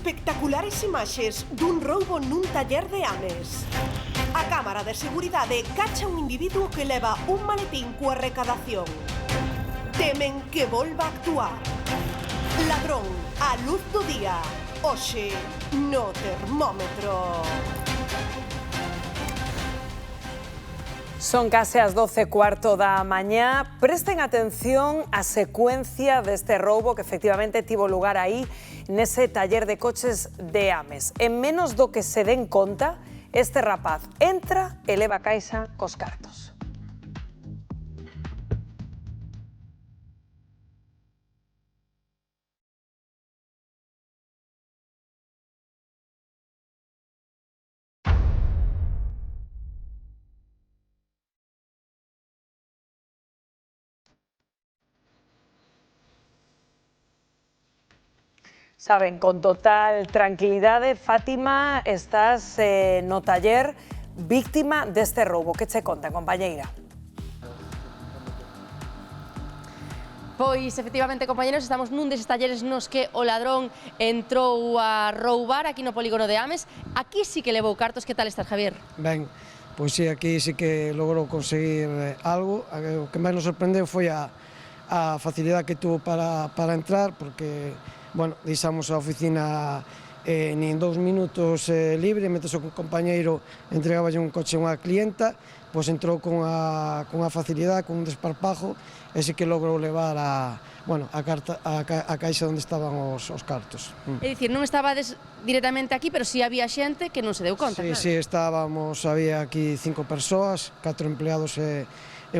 Espectaculares imaxes dun roubo nun taller de Ames. A cámara de seguridade cacha un individuo que leva un maletín coa recadación. Temen que volva a actuar. Ladrón, a luz do día. Hoxe, no termómetro. Son case as 12:15 da mañá. Presten atención á secuencia deste roubo que efectivamente tivo lugar aí nese taller de coches de Ames. En menos do que se den conta, este rapaz entra e leva a caixa cos cartos. Saben, con total tranquilidade, Fátima, estás no taller víctima deste roubo. Que che conta, compañeira? Pois, efectivamente, compañeros, estamos nun deses talleres nos que o ladrón entrou a roubar aquí no polígono de Ames. Aquí sí que levou cartos. Que tal estás, Javier? Ben, pois sí, aquí sí que logrou conseguir algo. O que máis nos sorprendeu foi a facilidade que tuvo para entrar, porque, bueno, deixamos a oficina nin 2 minutos libre, mentre o compañeiro entregaballe un coche a unha clienta, pois entrou con a facilidade, con un desparpajo, e sí que logrou levar a caixa onde estaban os cartos. É dicir, non estabades directamente aquí, pero sí había xente que non se deu conta, claro. Sí, había aquí 5 persoas, 4 empleados e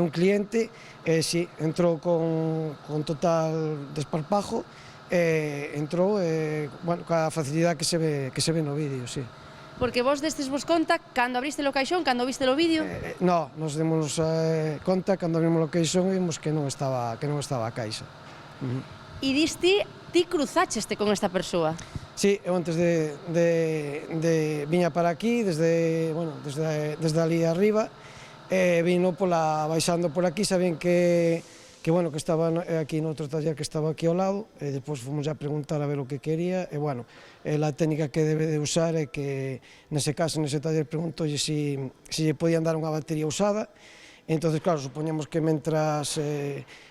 un cliente, e sí, entrou con total desparpajo, entrou coa facilidade que se ve no vídeo, sí. Porque vos destes vos conta cando abriste o caixón, cando viste o vídeo? No, nos demos conta cando abrimos o caixón e vimos que non estaba a caixa. E diste, ti cruzácheste con esta persoa? Sí, eu antes de viña para aquí, desde ali arriba, vino baixando por aquí, sabían que estaba aquí noutro taller que estaba aquí ao lado, e depois fomos a preguntar a ver o que quería, e a técnica que debe de usar é que, nese caso, nese taller, preguntolle se lle podían dar unha batería usada. Entonces, claro, supoñamos que mentras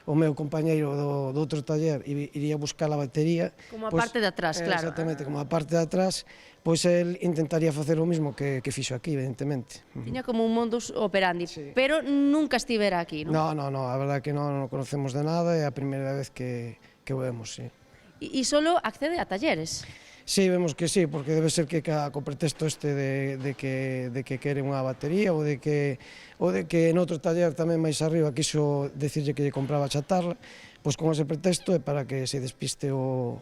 o meu compañeiro do outro taller iría buscar a batería... Como a parte de atrás, claro. Exactamente, como a parte de atrás, pois el intentaría facer o mismo que fixo aquí, evidentemente. Tiña como un modus operandi, pero nunca estivera aquí, non? No, a verdade que non conocemos de nada, é a primeira vez que o vemos, sí. E solo accede a talleres? Sí, vemos que sí, porque debe ser que co pretexto este de que quere unha batería ou de que noutro taller tamén máis arriba quiso decirlle que lle compraba chatarra, pois con ese pretexto é para que se despiste o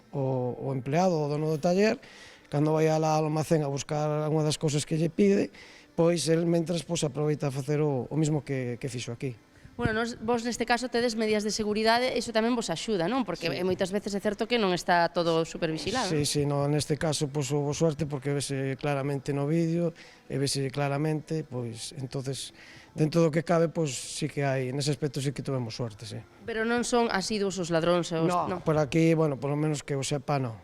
empleado, o dono do taller, cando vai ao almacén a buscar unha das cousas que lle pide, pois el mentras aproveita a facer o mismo que fixo aquí. Bueno, vos neste caso tedes medidas de seguridade, iso tamén vos axuda, non? Porque moitas veces é certo que non está todo supervigilado. Sí, neste caso houve suerte porque vese claramente no vídeo, e vese claramente, pois, entonces, dentro do que cabe, pois, sí que hai, nese aspecto sí que tuvemos suerte, sí. Pero non son asiduos os ladróns? No, por aquí, bueno, por lo menos que o sepa, no.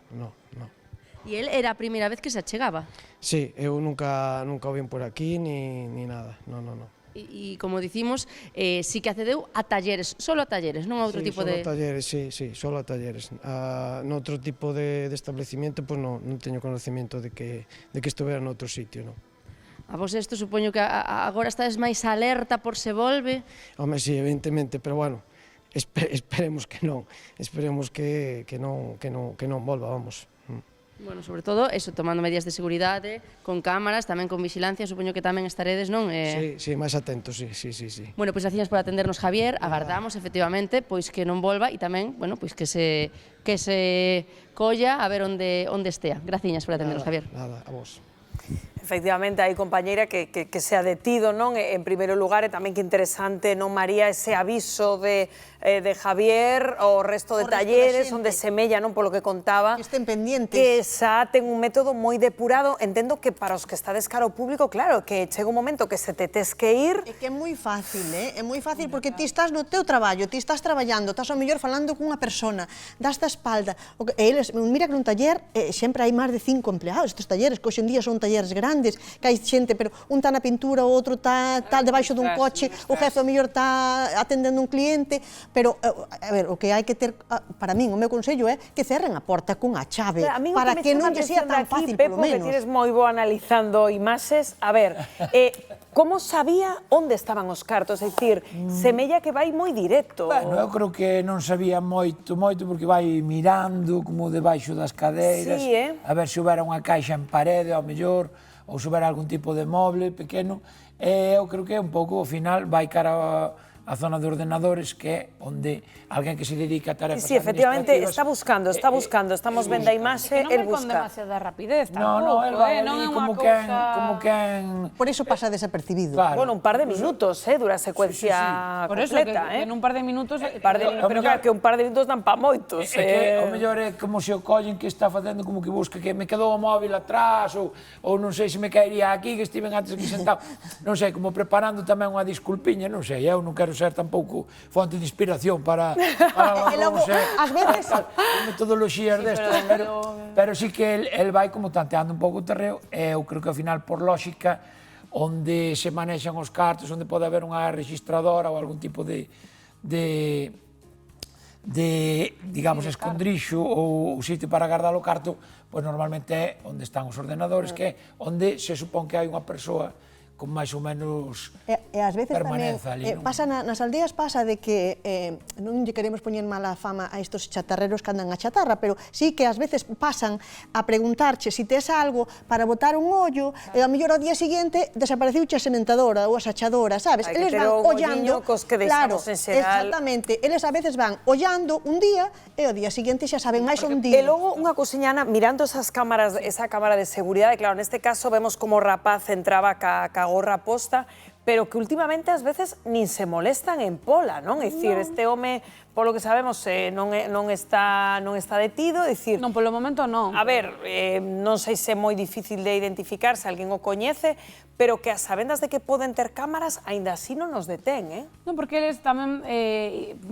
E el era a primeira vez que se achegaba? Sí, eu nunca o vin por aquí, ni nada, no. E como dicimos, sí que accedeu a talleres, solo a talleres, non a outro tipo de... Sí, solo a talleres, sí, solo a talleres. Noutro tipo de establecimiento, pois non teño conocimiento de que estuvera noutro sitio, non. A vos isto supoño que agora estades máis alerta por se volve? Home, sí, evidentemente, pero bueno, esperemos que non, esperemos que non volva, vamos. Bueno, sobre todo, eso, tomando medidas de seguridade, con cámaras, tamén con vigilancia, supoño que tamén estaredes, non? Sí, máis atentos, sí. Bueno, pois gracias por atendernos, Javier, agardamos, efectivamente, pois que non volva e tamén, bueno, pois que se colla a ver onde estea. Graciñas por atendernos, Javier. Nada, a vos. Efectivamente, hai compañeira que se ha detido, non? En primeiro lugar, e tamén que interesante, non, María, ese aviso de Javier ao resto de talleres, onde semella, non, polo que contaba, que estén pendientes. que xa ten un método moi depurado. Entendo que para os que estades cara ao público, claro, que chega un momento que se te tes que ir. É que é moi fácil, é moi fácil, porque ti estás no teu traballo, ti estás traballando, estás ao mellor falando cunha persona, das da espalda, e eles, mira que nun taller sempre hai máis de 5 empleados, estes talleres, que hoxe en día son talleres grandes, que hai xente, pero un está na pintura, o outro está debaixo dun coche, o jefe ao mellor está atendendo un cliente, pero, a ver, o que hai que ter, para min, o meu consello é que cerren a porta cunha chave, para que non lle sea tan fácil, polo menos. Pepo, que tires moi bo analizando imaxes, a ver, como sabía onde estaban os cartos? É dicir, semella que vai moi directo. Bueno, eu creo que non sabía moito, porque vai mirando como debaixo das cadeiras, a ver se houbera unha caixa en parede, ao mellor, ou se houbera algún tipo de moble pequeno. Eu creo que un pouco, ao final, vai cara a zona de ordenadores, que é onde alguén que se dedica a tarefas Sí, efectivamente, está buscando, estamos vendo a imaxe, el busca. Non vai con demasiada rapidez No, tampouco, el vai non é ali unha como quen... Por iso pasa desapercibido. Claro. Bueno, un par de minutos, dura a secuencia Por eso, completa, que en un par de minutos... Pero claro, que un par de minutos dan pa moitos. É que o mellor é como se o collen que está facendo como que busca que me quedou o móvil atrás ou non sei se me caería aquí, que estiven antes aquí sentado. Non sei, como preparando tamén unha disculpiña, non sei, eu non quero ser tampouco fonte de inspiración para logo, ás veces... metodoloxías destas, pero sí que el vai como tanteando un pouco o terreo, e eu creo que ao final, por lógica, onde se manexan os cartos, onde pode haber unha registradora ou algún tipo de digamos, escondrixo ou sitio para guardar o carto, pois normalmente é onde están os ordenadores, que é onde se supón que hai unha persoa con máis ou menos E ás veces tamén, permanenza ali. pasa nas aldeas pasa de que non lle queremos poñer mala fama a estos chatarreros que andan a chatarra, pero sí que ás veces pasan a preguntarche si tes algo para botar un ollo, e ao mellor ao día seguinte desapareciuche a sementadora ou a sachadora, sabes? Hai que Eles ter van un ollando, olliño cos que claro, deixamos en xeral. exactamente, eles a veces van ollando un día e ao día seguinte xa saben máis un día. E logo unha cousiña, Ana, mirando esas cámaras, esa cámara de seguridade, claro, neste caso vemos como o rapaz entraba ca gorra posta, pero que últimamente ás veces nin se molestan en pola, non? É dicir, este home, polo que sabemos, non está detido, é dicir... Non, polo momento non. A ver, non sei se é moi difícil de identificar, se alguén o coñece, pero que as sabendas de que poden ter cámaras, aínda así non nos detén, Non, porque eles tamén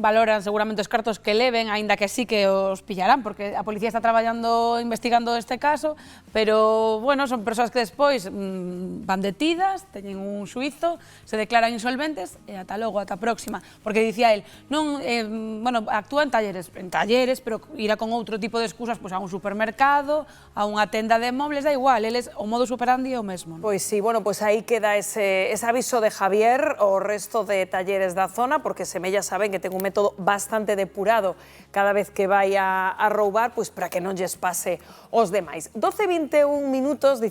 valoran seguramente os cartos que leven, aínda que sí que os pillarán, porque a policía está traballando, investigando este caso, pero, bueno, son persoas que despois van detidas, teñen un xuizo, se declaran insolventes e ata logo, ata a próxima. Porque dicía el, non, bueno, actúa en talleres, pero irá con outro tipo de excusas, pois a un supermercado, a unha tenda de mobles, da igual, eles, o modus operandi é o mesmo. Pois sí, bueno, pois aí queda ese aviso de Javier ao resto de talleres da zona, porque semella saben que ten un método bastante depurado cada vez que vai a roubar, pois para que non lles pase os demais. 12:21 minutos.